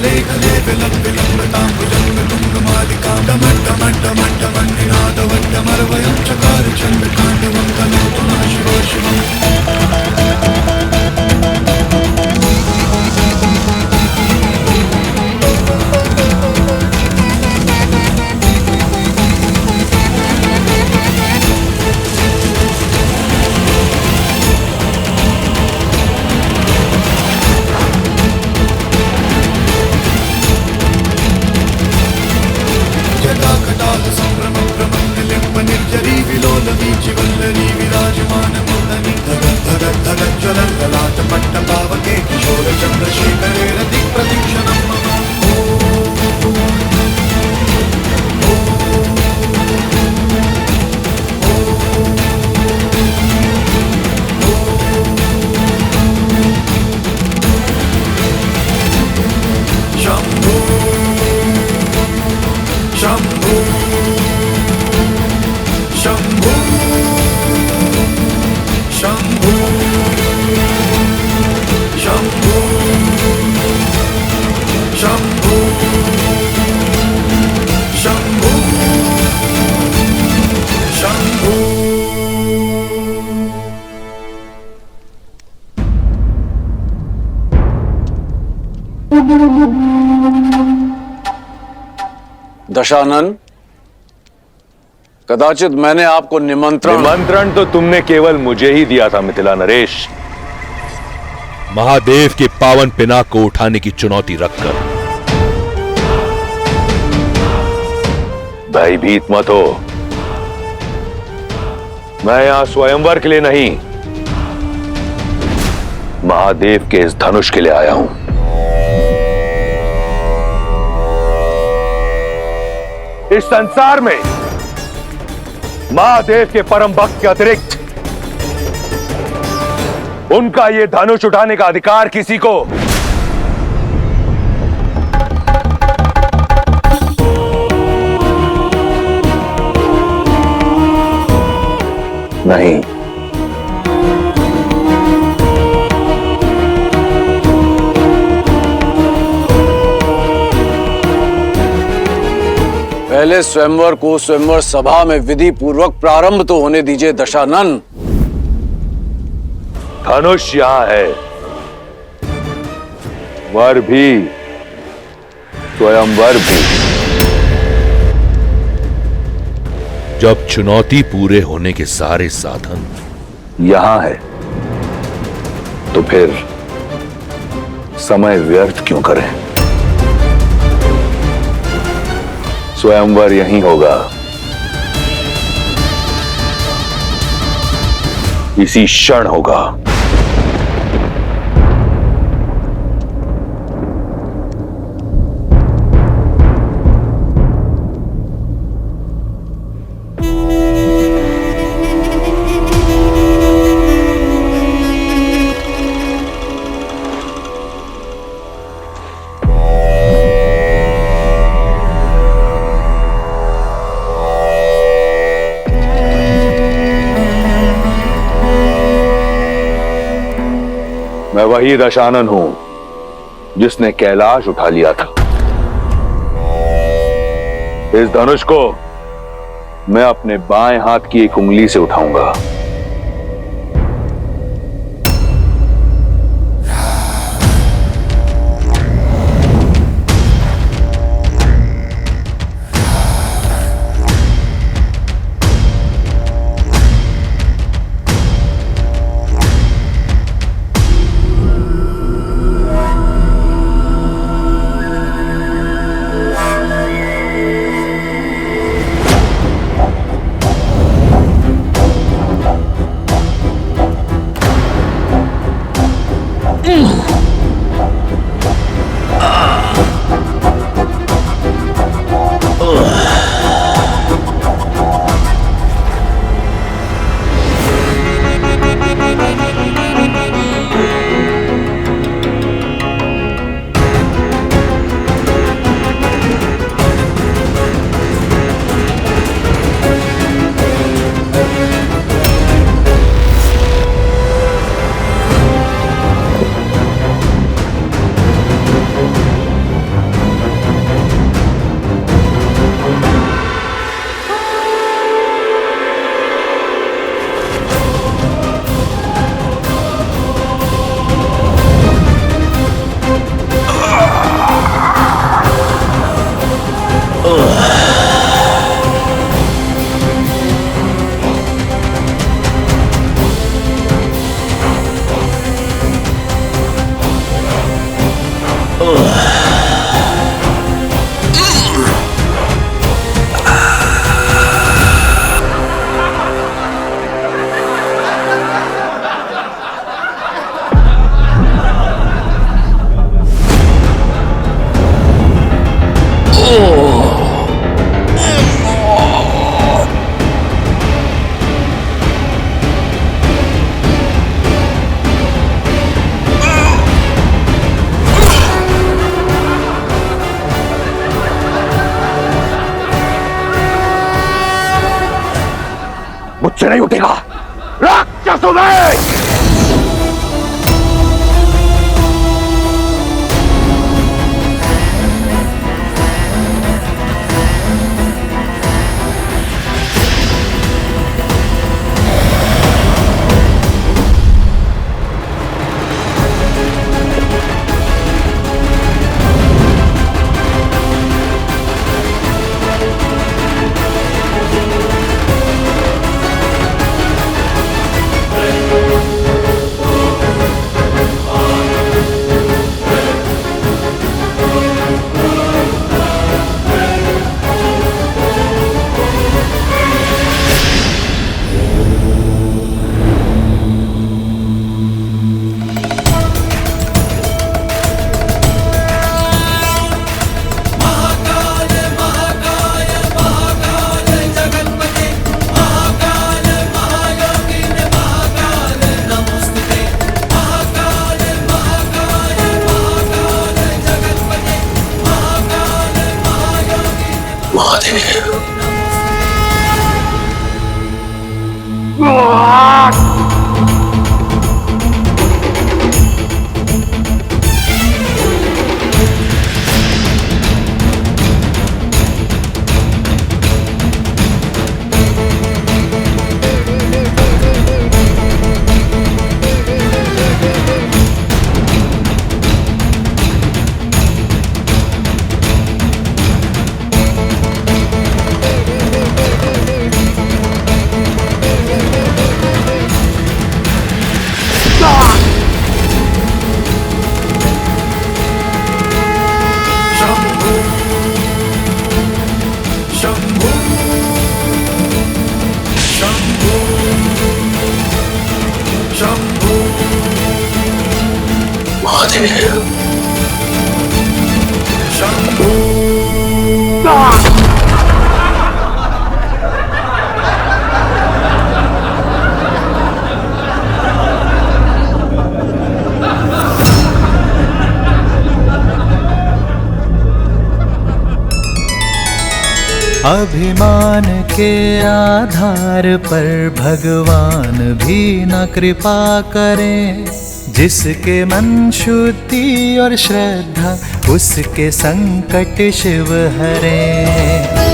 कले कले विलम विलम्बताम्बुजंग तुंगमालिकां डमड्डमड्डमड्डमन्निनादवड्डमरवयं चकार चण्डताण्डवं करोतु नः शिवो शिवम्। निर्जरी विलोलनी चिवल्लरी विराजमानमूर्धनि धगज्ज्वलल्ललाट पट्टपावके किशोर चन्द्रशेखरे रति प्रतीक्षणं मम। शम्भो शम्भो शम्भो शम्भो शम्भो शम्भो शम्भो शम्भो। दशानन, कदाचित मैंने आपको निमंत्रण तो तुमने केवल मुझे ही दिया था मिथिला नरेश। महादेव के पावन पिनाक को उठाने की चुनौती रखकर। भयभीत मत हो, मैं यहां स्वयंवर के लिए नहीं, महादेव के इस धनुष के लिए आया हूं। इस संसार में महादेव के परम भक्त के अतिरिक्त उनका यह धनुष उठाने का अधिकार किसी को नहीं। पहले स्वयंवर को स्वयंवर सभा में विधि पूर्वक प्रारंभ तो होने दीजिए दशानन। धनुष यहां है, वर भी, स्वयंवर भी। जब चुनौती पूरे होने के सारे साधन यहां है तो फिर समय व्यर्थ क्यों करें? स्वयंवर यहीं होगा, इसी क्षण होगा। मैं वही दशानन हूं जिसने कैलाश उठा लिया था। इस धनुष को मैं अपने बाएं हाथ की एक उंगली से उठाऊंगा। से नहीं उठेगा। राक्षसों में अभिमान के आधार पर भगवान भी न कृपा करें। जिसके मन शुद्धि और श्रद्धा उसके संकट शिव हरें।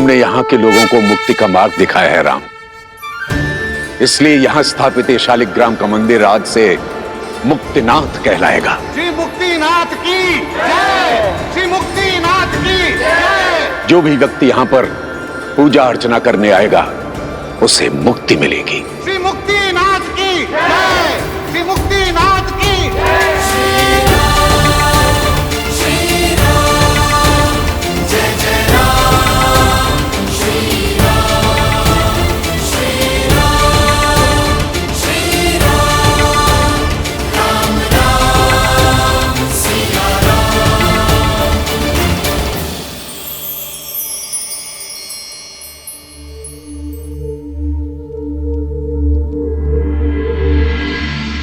तुमने यहाँ के लोगों को मुक्ति का मार्ग दिखाया है राम, इसलिए यहाँ स्थापित ये शालिग्राम का मंदिर आज से मुक्तिनाथ कहलाएगा। श्री मुक्तिनाथ की जय, श्री मुक्तिनाथ की जय। जो भी व्यक्ति यहाँ पर पूजा अर्चना करने आएगा उसे मुक्ति मिलेगी। श्री मुक्तिनाथ की जय, श्री मुक्तिनाथ की जय।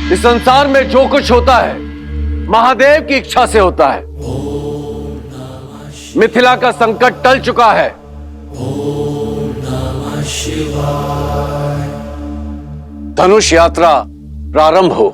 इस संसार में जो कुछ होता है महादेव की इच्छा से होता है। मिथिला का संकट टल चुका है। धनुष यात्रा प्रारंभ हो।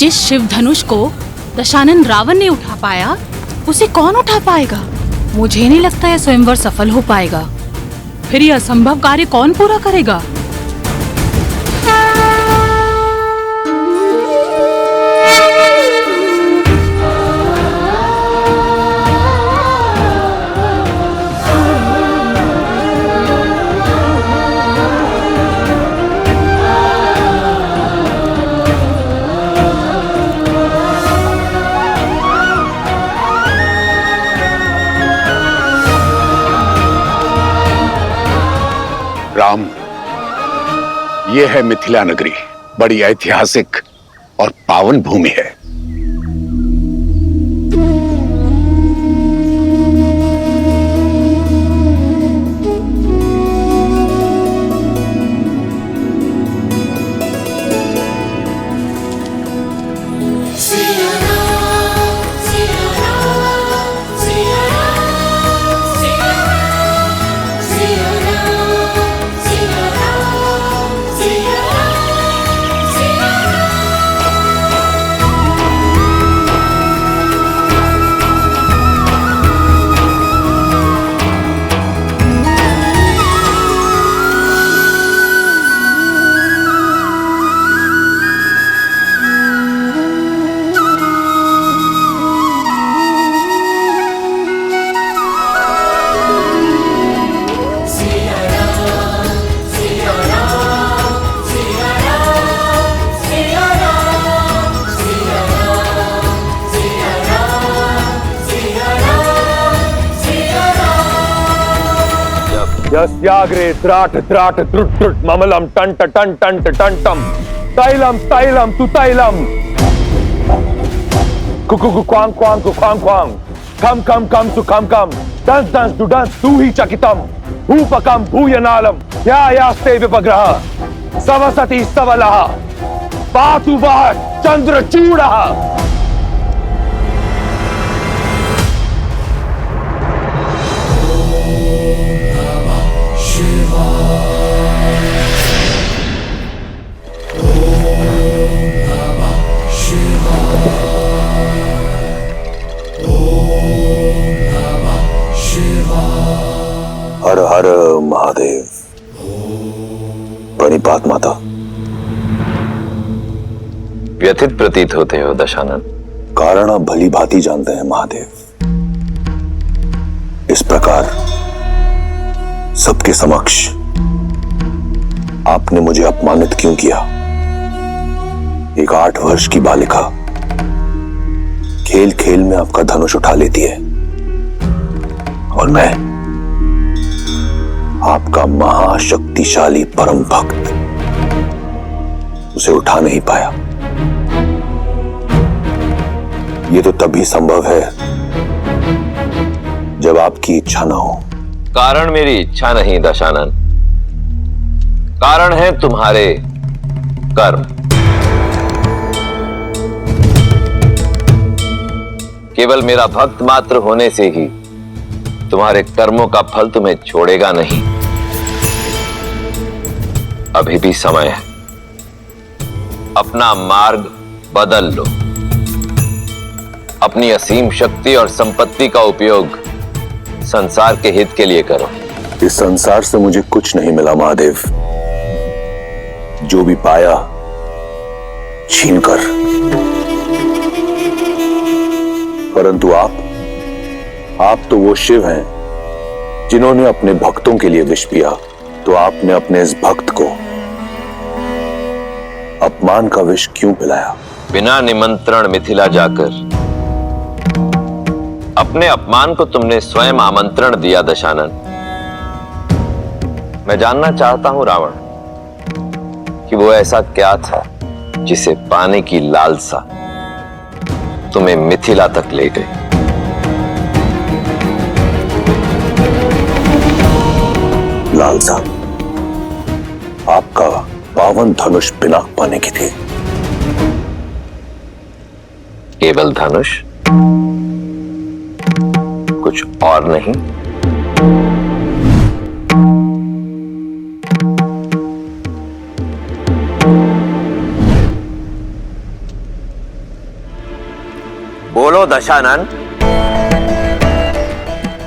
जिस शिव धनुष को दशानन रावण ने उठा पाया उसे कौन उठा पाएगा? मुझे नहीं लगता यह स्वयंवर सफल हो पाएगा। फिर यह असंभव कार्य कौन पूरा करेगा? राम, यह है मिथिला नगरी, बड़ी ऐतिहासिक और पावन भूमि है। यस्याग्रे त्राट त्राट त्रुट त्रुट ममलम टंट टंट टंट टंटम तैलम तैलम तु तैलम Kuku Quang Quang Quang Quang कम कम कम तु कम कम दंस दंस तु दंस तू ही चकितम भूपकम भूयनालम यास्ते विपग्रह सवसति सवलः पातु वः चंद्रचूडः। Shiva हर हर महादेव। प्रणिपात माता। व्यथित प्रतीत होते हो दशानन। कारण आप भली भांति जानते हैं महादेव। इस प्रकार सबके समक्ष आपने मुझे अपमानित क्यों किया? एक 8 वर्ष की बालिका खेल खेल में आपका धनुष उठा लेती है और मैं आपका महाशक्तिशाली परम भक्त उसे उठा नहीं पाया। ये तो तभी संभव है जब आपकी इच्छा ना हो। कारण मेरी इच्छा नहीं दशानन, कारण है तुम्हारे कर्म। केवल मेरा भक्त मात्र होने से ही तुम्हारे कर्मों का फल तुम्हें छोड़ेगा नहीं। अभी भी समय है, अपना मार्ग बदल लो। अपनी असीम शक्ति और संपत्ति का उपयोग संसार के हित के लिए करो। इस संसार से मुझे कुछ नहीं मिला महादेव। जो भी पाया छीनकर। परंतु आप तो वो शिव हैं जिन्होंने अपने भक्तों के लिए विष पिया। तो आपने अपने इस भक्त को अपमान का विष क्यों पिलाया? बिना निमंत्रण मिथिला जाकर अपने अपमान को तुमने स्वयं आमंत्रण दिया दशानन। मैं जानना चाहता हूं रावण कि वो ऐसा क्या था जिसे पाने की लालसा तुम्हें मिथिला तक ले गई। लालसा आपका पावन धनुष पिनाक पाने की थी। केवल धनुष, कुछ और नहीं? बोलो दशानन,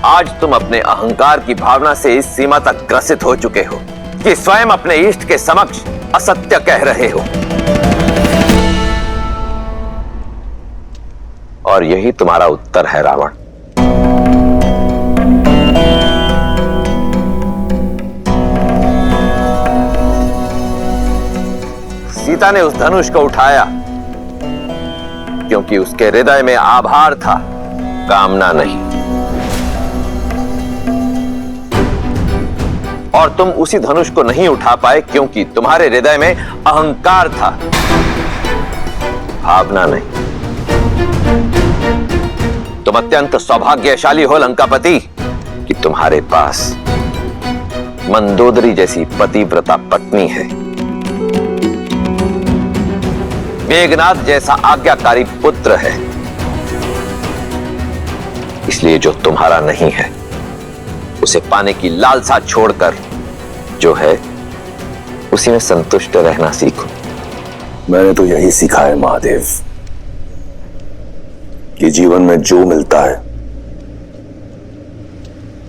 आज तुम अपने अहंकार की भावना से इस सीमा तक ग्रसित हो चुके हो कि स्वयं अपने इष्ट के समक्ष असत्य कह रहे हो। और यही तुम्हारा उत्तर है रावण। सीता ने उस धनुष को उठाया क्योंकि उसके हृदय में आभार था, कामना नहीं। और तुम उसी धनुष को नहीं उठा पाए क्योंकि तुम्हारे हृदय में अहंकार था, भावना नहीं। तुम अत्यंत सौभाग्यशाली हो लंकापति कि तुम्हारे पास मंदोदरी जैसी पतिव्रता पत्नी है, मेघनाद जैसा आज्ञाकारी पुत्र है। इसलिए जो तुम्हारा नहीं है उसे पाने की लालसा छोड़कर जो है उसी में संतुष्ट रहना सीखो। मैंने तो यही सीखा है महादेव कि जीवन में जो मिलता है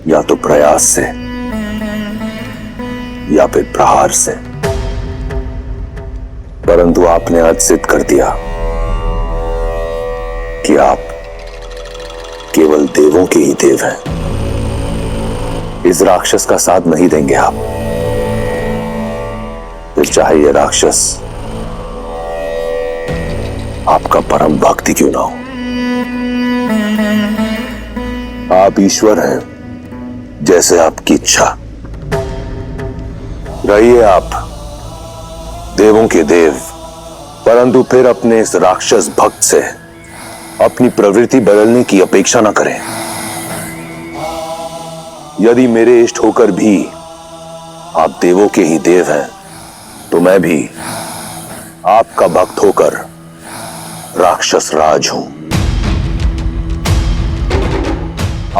या तो प्रयास से या फिर प्रहार से। परंतु आपने आज सिद्ध कर दिया कि आप केवल देवों के ही देव हैं। इस राक्षस का साथ नहीं देंगे आप, फिर चाहे यह राक्षस आपका परम भक्ति क्यों ना हो। आप ईश्वर हैं, जैसे आपकी इच्छा। रहिए आप देवों के देव, परंतु फिर अपने इस राक्षस भक्त से अपनी प्रवृत्ति बदलने की अपेक्षा न करें। यदि मेरे इष्ट होकर भी आप देवों के ही देव हैं, तो मैं भी आपका भक्त होकर राक्षस राज हूं।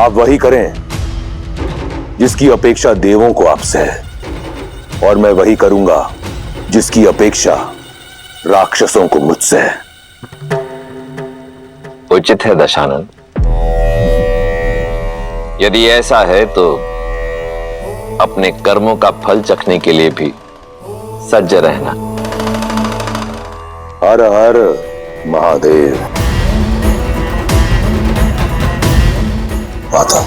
आप वही करें जिसकी अपेक्षा देवों को आपसे है, और मैं वही करूंगा जिसकी अपेक्षा राक्षसों को मुझसे है। उचित है दशानन। यदि ऐसा है तो अपने कर्मों का फल चखने के लिए भी सज्ज रहना। हर हर महादेव। माता,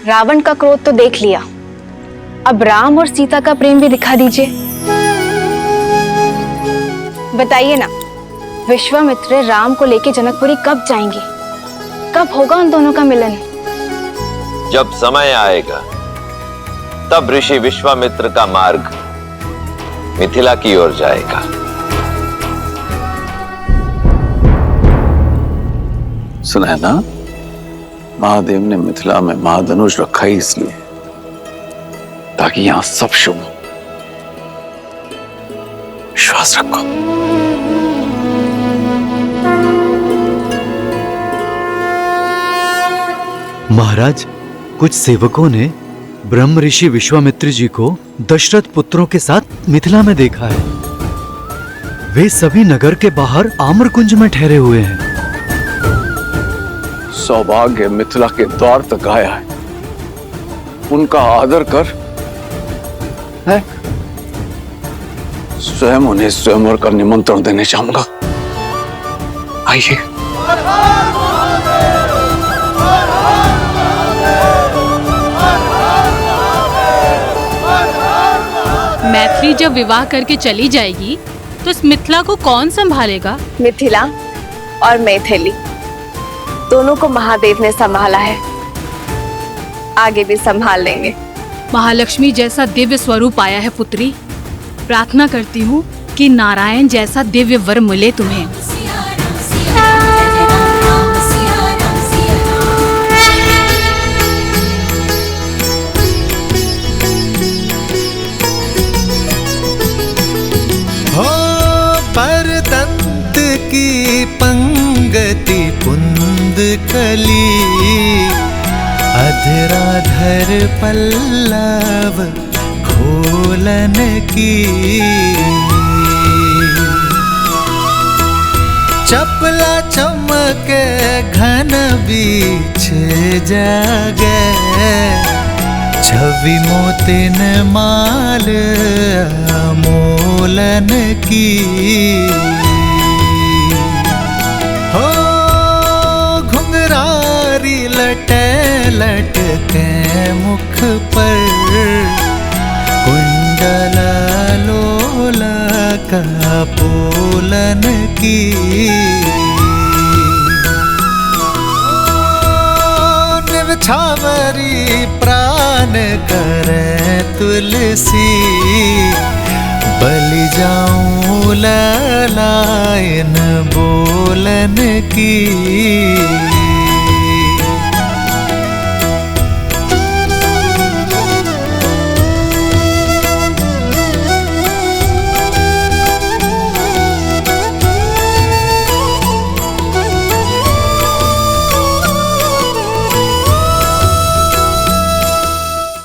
रावण का क्रोध तो देख लिया, अब राम और सीता का प्रेम भी दिखा दीजिए। बताइए ना, विश्वामित्र राम को लेके जनकपुरी कब जाएंगे? कब होगा उन दोनों का मिलन? जब समय आएगा तब ऋषि विश्वामित्र का मार्ग मिथिला की ओर जाएगा। सुना है ना, महादेव ने मिथिला में महाधनुष रखा ही इसलिए ताकि यहां सब शुभ हो। विश्वास रखो। महाराज, कुछ सेवकों ने ब्रह्म ऋषि विश्वामित्र जी को दशरथ पुत्रों के साथ मिथिला में देखा है। वे सभी नगर के बाहर आम्रकुंज में ठहरे हुए हैं। सौभाग्य मिथिला के द्वार तक आया है, उनका आदर कर। है? स्वयं उन्हें स्वयंवर का निमंत्रण देने चाहूंगा। आइए। मैथिली जब विवाह करके चली जाएगी तो इस मिथिला को कौन संभालेगा? मिथिला और मैथिली दोनों को महादेव ने संभाला है, आगे भी संभाल लेंगे। महालक्ष्मी जैसा दिव्य स्वरूप आया है पुत्री। प्रार्थना करती हूँ कि नारायण जैसा दिव्य वर मिले तुम्हें। हो परदंत की पंगति पुंद कली, अधराधर पल्लव खोलन की, चपला चमक घन बीच जागे, छवि मोतिन माल मोलन की। हो घुंघरारी लटे लटके मुख पर, कुंडल लोला का पोलन की। निवछावरी प्राण करे तुलसी, बलि जाऊं ललायन बोलन की।